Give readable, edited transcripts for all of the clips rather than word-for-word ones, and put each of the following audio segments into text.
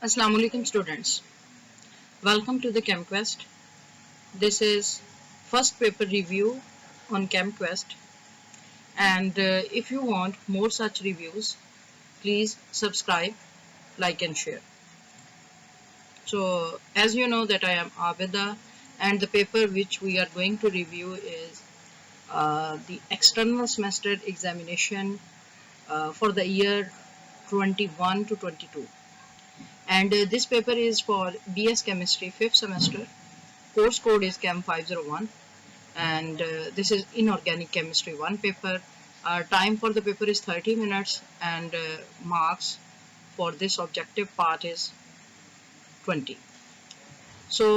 Assalamu alaikum students. Welcome to the ChemQuest. This is first paper review on ChemQuest, and if you want more such reviews, please subscribe, like and share. So as you know that I am Abida, and the paper which we are going to review is the external semester examination for the year 21 to 22. And this paper is for BS Chemistry 5th semester. Course code is Chem 501, and this is Inorganic Chemistry 1 paper. Time for the paper is 30 minutes, and marks for this objective part is 20. So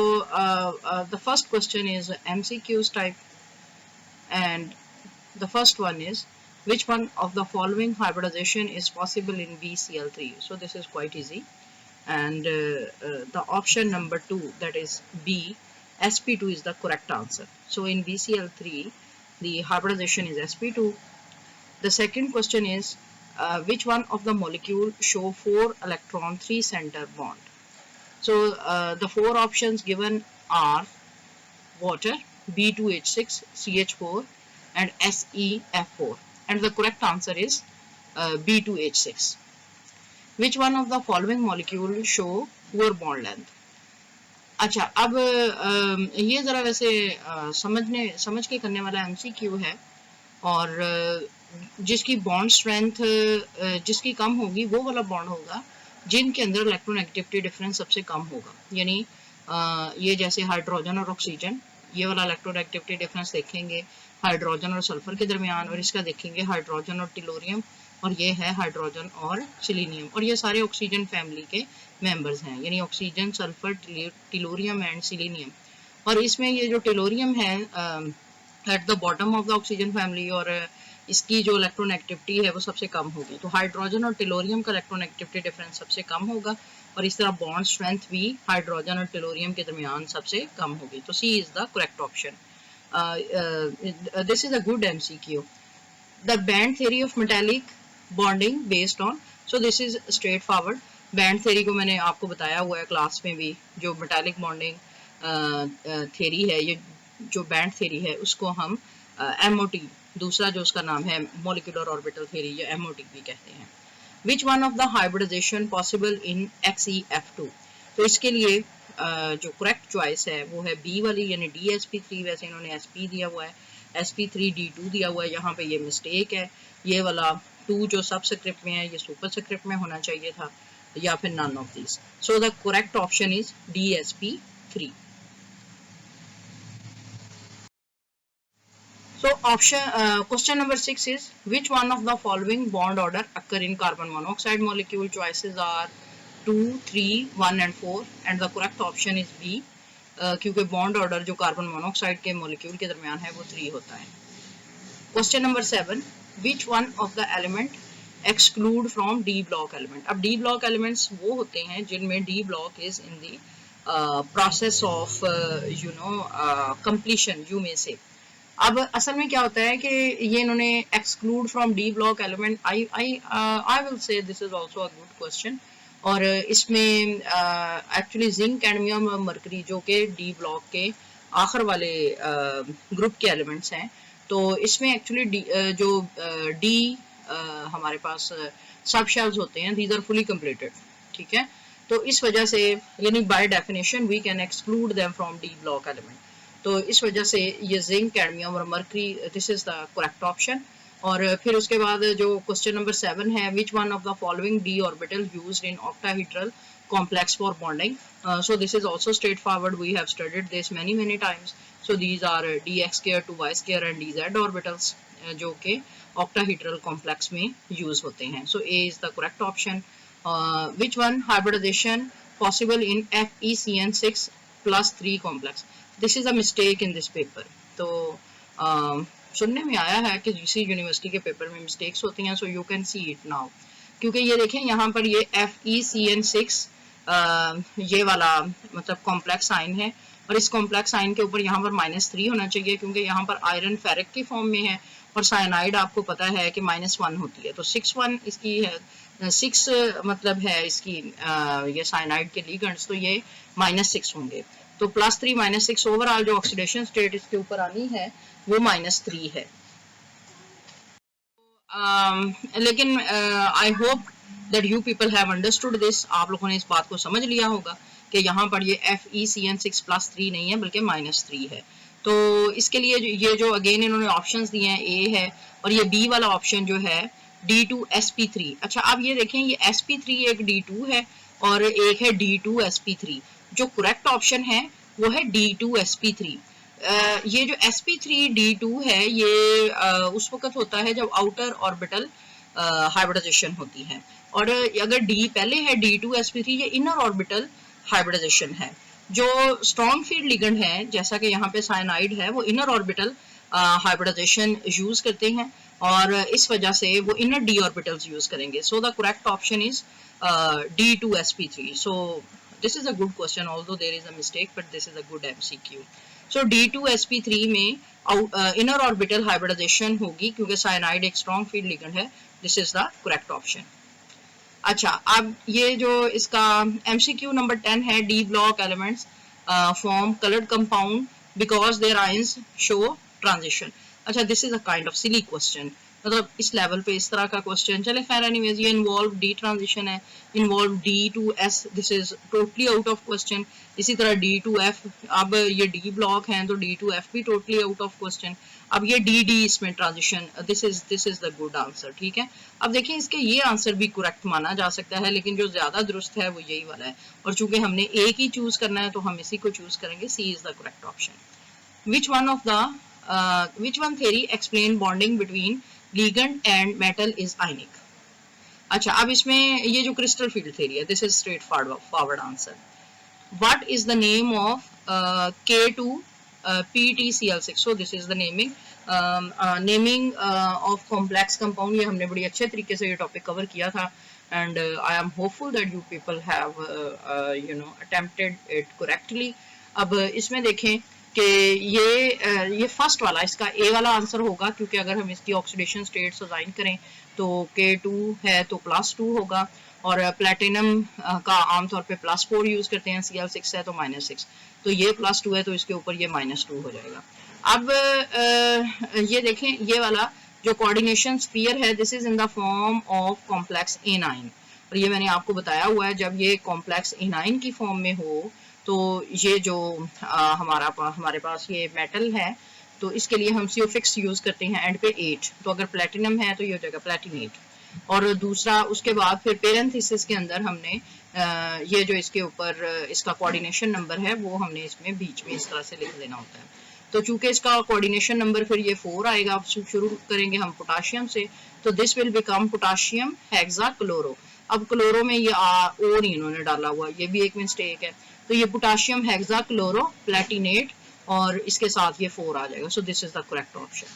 the first question is MCQs type, and the first one is which one of the following hybridization is possible in BCl3? So this is quite easy, and the option number 2, that is B, sp2 is the correct answer. So in BCl3 the hybridization is sp2. The second question is which one of the molecule show 4 electron 3 center bond? So the four options given are water, B2H6, CH4 and SeF4, and the correct answer is B2H6. Which one of the following molecule show poor bond length? अच्छा, अब ये ज़रा वैसे समझ के करने वाला MCQ है, और जिसकी बॉन्ड स्ट्रेंथ जिसकी कम होगी वो वाला बॉन्ड होगा जिनके अंदर इलेक्ट्रोनेगेटिविटी डिफरेंस सबसे कम होगा। यानी ये जैसे हाइड्रोजन और ऑक्सीजन, ये वाला इलेक्ट्रोनेगेटिविटी डिफरेंस देखेंगे हाइड्रोजन और सल्फर के दरमियान, और इसका देखेंगे हाइड्रोजन और टिलोरियम, और ये है हाइड्रोजन और सिलीनियम, और ये सारे ऑक्सीजन फैमिली के मेंबर्स हैं, यानी ऑक्सीजन, सल्फर, टिलोरियम एंड सिलीनियम। और इसमें ये जो टिलोरियम है at the bottom of the oxygen family, और इसकी जो इलेक्ट्रोनेगेटिविटी है वो सबसे कम होगी। तो हाइड्रोजन और टिलोरियम का इलेक्ट्रोनेगेटिविटी डिफरेंस सबसे कम होगा, और इस तरह बॉन्ड स्ट्रेंथ भी हाइड्रोजन और टिलोरियम के दरमियान सबसे कम होगी। तो C is the correct option. This is a good MCQ. The band theory of metallic bonding based on, so this is straightforward. Band theory को मैंने आपको बताया हुआ है क्लास में भी, जो मेटालिक बॉन्डिंग थ्योरी है, ये जो बैंड थ्योरी है उसको हम MOT, दूसरा जो उसका नाम है मॉलिक्यूलर ऑर्बिटल थ्योरी, या MOT भी कहते हैं. Which one of the hybridization possible in XeF2? तो इसके लिए जो करेक्ट चॉइस है वो है बी वाली, यानी DsP3. वैसे इन्होंने SP दिया हुआ है, sp3d2 दिया हुआ है, यहाँ पे ये मिस्टेक है. ये वाला 2 जो सबस्क्रिप्ट में है ये सुपर स्क्रिप्ट में होना चाहिए था, या फिर none of this. So the correct option is DsP3. So question number 6 is which one of the following bond order occur in carbon monoxide molecule? Choices are 2, 3, 1 and 4, and the correct option is B, क्योंकि bond order जो carbon monoxide के molecule के दरमियान है वो 3 होता है. Question number 7, which one of the element exclude from D block element? अब D block elements वो होते हैं जिनमें D block is in the process of completion, you may say. अब असल में क्या होता है कि ये इन्होंने exclude from d block element, I will say this is also a good question. और इसमें एक्चुअली जिंक, कैडमियम और मरकरी जो कि डी ब्लॉक के आखिर वाले ग्रुप के एलिमेंट्स हैं, तो इसमें एक्चुअली जो डी हमारे पास सब शेल्स होते हैं, दीज आर फुली कंप्लीटेड. ठीक है, तो इस वजह से यानी by definition we can exclude them from d block element. तो इस वजह से ये जिंक, कैडमियम और mercury, this is the correct option. और फिर उसके बाद जो क्वेश्चन नंबर 7 है, which one of the following d orbital used in octahedral complex for bonding? So this is also straight forward, we have studied this many times. So these are dx2, 2y2 and dz orbitals, जो कि octahedral complex में use होते हैं. So A is the correct option. Which one hybridization possible in FeCN6 + 3 complex? This is a mistake in this paper. तो सुनने में आया है कि GC यूनिवर्सिटी के पेपर में मिस्टेक्स होती हैं, so you can see it now. क्योंकि ये देखें यहाँ पर ये FeCN6 ये वाला मतलब कॉम्प्लेक्स आइन है, और इस कॉम्प्लेक्स आइन के ऊपर यहाँ पर -3 होना चाहिए, क्योंकि यहाँ पर आयरन फेरिक की फॉर्म में है, और साइनाइड आपको पता है कि -1 होती है. तो 6, 1 इसकी है, 6 मतलब है इसकी ये साइनाइड के लिगेंड्स, तो ये -6 होंगे। तो +3 -6 ओवरऑल जो ऑक्सीडेशन स्टेट इसके ऊपर आनी है वो -3 है। लेकिन I hope that you people have understood this, आप लोगों ने इस बात को समझ लिया होगा कि यहाँ पर ये FeCN6 +3 नहीं है बल्कि -3 है। तो इसके लिए ये जो अगेन इन्होंने ऑप्शंस दिए हैं, ए है और ये बी वाला ऑप्शन जो है D2sp3। अच्छा अब ये देखें, ये sp3 एक D2 है और एक है D2sp3। जो करेक्ट ऑप्शन है वो है D2sp3। ये जो sp3d2 है ये उस वक्त होता है जब आउटर ऑर्बिटल हाइब्रिडाइजेशन होती है, और अगर D पहले है D2sp3 ये इनर ऑर्बिटल हाइब्रिडाइजेशन है। जो स्ट्रॉन्ग फील्ड लिगेंड है जैसा कि यहाँ पे साइनाइड है वो इनर ऑर्बिटल हाइब्रिडाइजेशन यूज करते हैं और इस वजह से वो इनर d ऑर्बिटल्स यूज करेंगे। So the correct option is D2sp3। So this is a good question, although there is a mistake but this is a good MCQ। So D2sp3 में inner orbital hybridization होगी क्योंकि cyanide एक strong field ligand है। This is the correct option. अच्छा अब ये जो इसका MCQ नंबर 10 है, D block elements form coloured compound because their ions show transition. अच्छा this is a kind of silly question, मतलब इस लेवल पे इस तरह का क्वेश्चन। चले खैर एनीवेज, ये इन्वॉल्व D ट्रांजिशन है, involve D2S, this is totally out of question. इसी तरह D2F, अब ये D ब्लॉक है तो D2F भी टोटली आउट ऑफ क्वेश्चन। अब ये DD इसमें transition, this is the good answer. ठीक है, अब देखिए इसके ये आंसर भी करेक्ट माना जा सकता है लेकिन जो ज्यादा दुरुस्त है वो यही वाला है, और चूंकि हमने एक ही चूज करना है तो हम इसी को चूज करेंगे। C is the correct option. which one theory explain bonding between ligand and metal is ionic? अच्छा अब इसमें ये जो क्रिस्टल फील्ड थ्योरी है, this is straight forward answer. What is the name of K2PtCl6? So this is the naming of complex compound। ये हमने बड़ी अच्छे तरीके से ये टॉपिक कवर किया था and I am hopeful that you people have attempted it correctly। अब इसमें देखें कि ये फर्स्ट वाला इसका ए वाला आंसर होगा क्योंकि अगर हम इसकी ऑक्सीडेशन स्टेट्स असाइन करें तो K2 है तो +2 होगा और प्लेटिनम का आमतौर पे +4 यूज करते हैं, Cl6 है तो -6, तो ये +2 है तो इसके ऊपर ये -2 हो जाएगा। अब ये देखें ये वाला जो कोऑर्डिनेशन स्फीयर है, this is in the form of complex A9, और ये मैंने आपको बताया हुआ है जब ये कॉम्प्लेक्स एनाइन की फॉर्म में हो तो ये जो हमारे पास ये मेटल है तो इसके लिए हम CO यूज करते हैं एंड पे 8, तो अगर प्लेटिनम है तो ये हो जाएगा प्लेटिनेट। और दूसरा उसके बाद फिर पेरेंथेसिस के अंदर हमने ये जो इसके ऊपर इसका कोऑर्डिनेशन नंबर है वो हमने इसमें बीच में इस तरह से लिख देना होता है। तो चूंकि इसका कोऑर्डिनेशन नंबर फिर ये 4 आएगा, अब शुरू करेंगे हम पोटाशियम से, तो this will become potassium hexa chloro. अब क्लोरो में ये ओ नहीं इन्होंने डाला हुआ, ये भी एक मिस्टेक है, तो ये पोटाशियम हेक्सा क्लोरो प्लेटिनेट और इसके साथ ये 4 आ जाएगा। सो this is the correct option.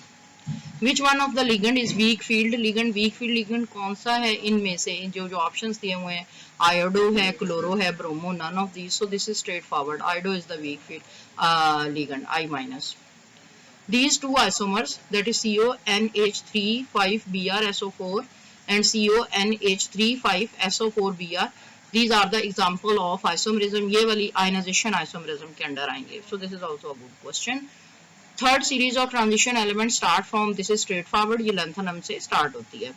Which one of the ligand is weak field ligand? weak field ligand कौन सा है इनमें से? जो ऑप्शंस दिए हुए हैं, आयोडो है, क्लोरो है, bromo, none of these, so this is straightforward, iodo is the weak field ligand, I-. These two isomers, that is CONH3,5Br-SO4 and CONH3,5SO4Br, these are the example of isomerism। ये वाली ionization isomerism के under आएंगे। So this is also a good question। Third series of transition element start from, this is straight forward, ये lanthanum से start होती है।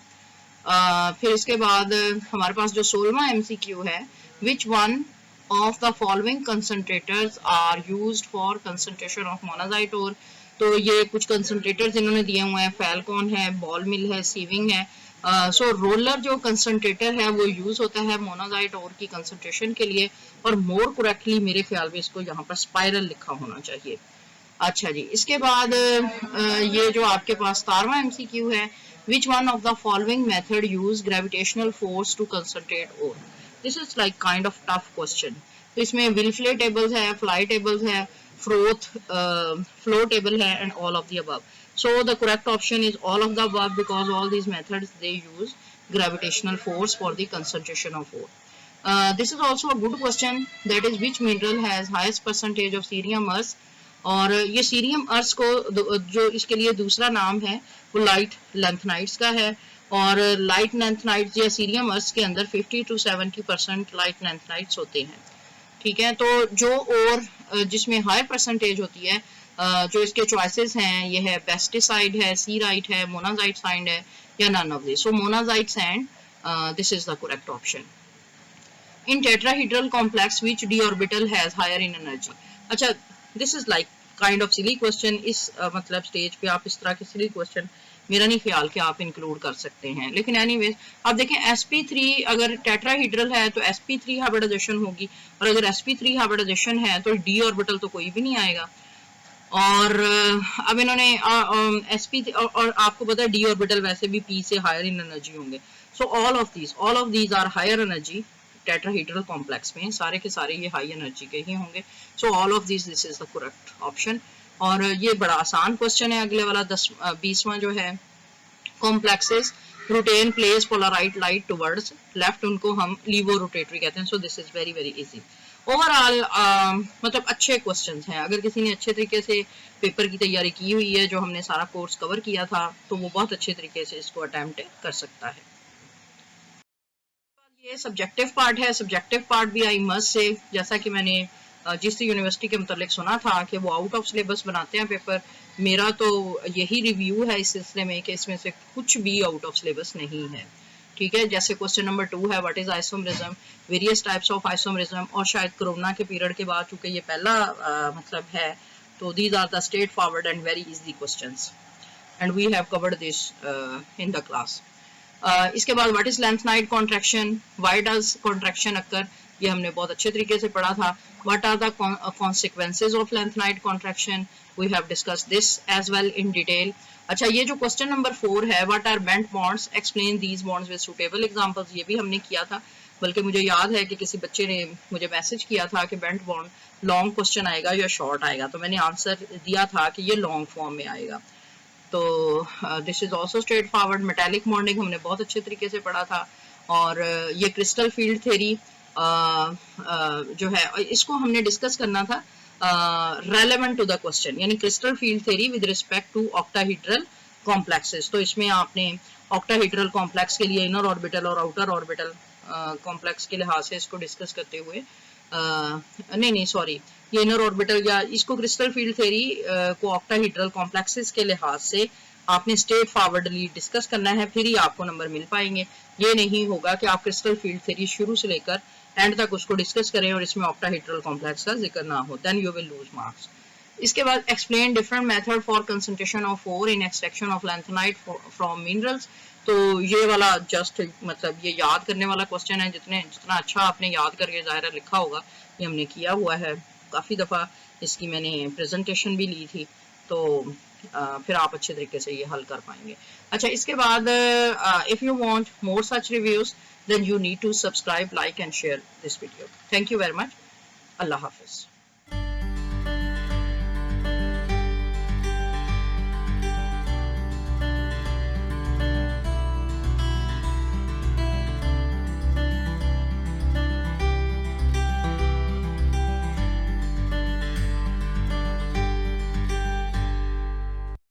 फिर इसके बाद हमारे पास जो 16वां MCQ है, which one of the following concentrators are used for concentration of monazite ore. तो ये कुछ कंसंट्रेटर्स इन्होंने दिए हुए हैं, फैलकॉन है, बॉल मिल है, सीविंग है। सो रोलर जो कंसंट्रेटर है वो यूज होता है मोनाजाइट ओर की कंसंट्रेशन के लिए, और मोर करेक्टली मेरे ख्याल में इसको यहाँ पर स्पाइरल लिखा होना चाहिए। अच्छा जी, इसके बाद ये जो आपके पास 17वां MCQ है, which one of the following method use gravitational force to concentrate ore. This is like kind of tough question. तो इसमें विलफ्ले टेबल्स है, फ्लाई टेबल्स है, फ्लो टेबल है and all of the above. So the correct option is all of the above because all these methods they use gravitational force for the concentration of ore. This is also a good question, that is which mineral has highest percentage of cerium earth. और ये cerium अर्थ को जो इसके लिए दूसरा नाम है वो लाइट लैंथनाइट्स का है, और लाइट लैंथनाइट्स या सीरियम अर्थ के अंदर 50 to 70% लाइट लैंथनाइट्स होते हैं। ठीक है, तो जो और जिसमें हाई परसेंटेज होती है, जो इसके चॉइसेस हैं ये है पेस्टिसाइड है, सीराइट है, मोनाजाइट सैंड है या none of this. So monazite sand, this is the correct option. In tetrahedral complex which d orbital has higher in energy। अच्छा, this is like kind of silly question. इस मतलब stage पे आप इस तरह के सिली क्वेश्चन मेरा नहीं ख्याल कि आप इंक्लूड कर सकते हैं, लेकिन एनीवेज आप देखें sp3 अगर टेट्राहेड्रल है तो sp3 हाइब्रिडाइजेशन होगी, और अगर sp3 हाइब्रिडाइजेशन है तो d ऑर्बिटल तो कोई भी नहीं आएगा। और अब इन्होंने sp और आपको पता है d ऑर्बिटल वैसे भी p से हायर इन एनर्जी होंगे। So all of these are higher energy tetrahedral complex में, सारे के सारे ये हाई एनर्जी के ही होंगे। So all of this is the correct option. और ये बड़ा आसान क्वेश्चन है। अगले वाला 20वां जो है, complexes rotten place पोलराइट light towards left, उनको हम लीवो रोटेटरी कहते हैं। सो this is very very easy. Overall मतलब अच्छे क्वेश्चंस हैं। अगर किसी ने अच्छे तरीके से पेपर की तैयारी की हुई है, जो हमने सारा कोर्स कवर किया था, तो वो बहुत अच्छे तरीके से इसको अटेम्प्ट कर सकता है। ये सब्जेक्टिव पार्ट है। सब्जेक्टिव पार्ट भी आई मस्ट से, जैसा कि मैंने जिस यूनिवर्सिटी के मतलब सुना था कि वो आउट ऑफ सिलेबस बनाते हैं पेपर, मेरा तो यही रिव्यू है इस सिलसिले में कि इसमें से कुछ भी आउट ऑफ सिलेबस नहीं है। ठीक है, जैसे क्वेश्चन नंबर 2 है what is isomerism, various types of isomerism, और शायद कोरोना के पीरियड के बाद चूंकि ये पहला मतलब है, तो these are the straightforward and very easy questions and we have covered this in the class. इसके बाद what is lanthanide contraction, why does contraction occur, ये हमने बहुत अच्छे तरीके से पढ़ा था। What are the consequences of lanthanide contraction, we have discussed this as well in detail. अच्छा, ये जो क्वेश्चन नंबर 4 है, what are bent bonds, explain these bonds with suitable examples, ये भी हमने किया था। बल्कि मुझे याद है कि किसी बच्चे ने मुझे मैसेज किया था कि बेंट बॉन्ड लॉन्ग क्वेश्चन आएगा या शॉर्ट आएगा, तो मैंने आंसर दिया था कि ये लॉन्ग फॉर्म में आएगा। तो this is also straight forward. Metallic bonding हमने बहुत अच्छे तरीके से पढ़ा था। और ये क्रिस्टल फील्ड थ्योरी जो है, इसको हमने डिस्कस करना था रेलेवेंट टू द क्वेश्चन, यानी crystal field theory with respect to octahedral complexes. तो इसमें आपने ऑक्टाहेड्रल कॉम्प्लेक्स के लिए इनर ऑर्बिटल और आउटर ऑर्बिटल कॉम्प्लेक्स के लिहाज से इसको डिस्कस करते हुए नहीं सॉरी, ये इनर ऑर्बिटल या इसको क्रिस्टल फील्ड थ्योरी को ऑक्टाहेड्रल कॉम्प्लेक्सेस के लिहाज से आपने स्ट्रेट फॉरवर्डली डिस्कस करना है, फिर ही आपको नंबर मिल पाएंगे। ये नहीं होगा कि आप क्रिस्टल फील्ड थ्योरी शुरू से लेकर एंड तक उसको डिस्कस करें और इसमें ऑक्टाहेड्रल कॉम्प्लेक्स का जिक्र ना हो, then you will lose marks. इसके बाद explain different method for concentration of ore in extraction of lanthanide from minerals. तो ये वाला जस्ट मतलब ये याद करने वाला क्वेश्चन है। जितना अच्छा आपने याद करके ज़ाहिर लिखा होगा, ये हमने किया हुआ है काफ़ी दफ़ा, इसकी मैंने प्रेजेंटेशन भी ली थी, तो फिर आप अच्छे तरीके से ये हल कर पाएंगे। अच्छा, इसके बाद if you want more such reviews then you need to subscribe, like and share this video. Thank you very much. Allah Hafiz.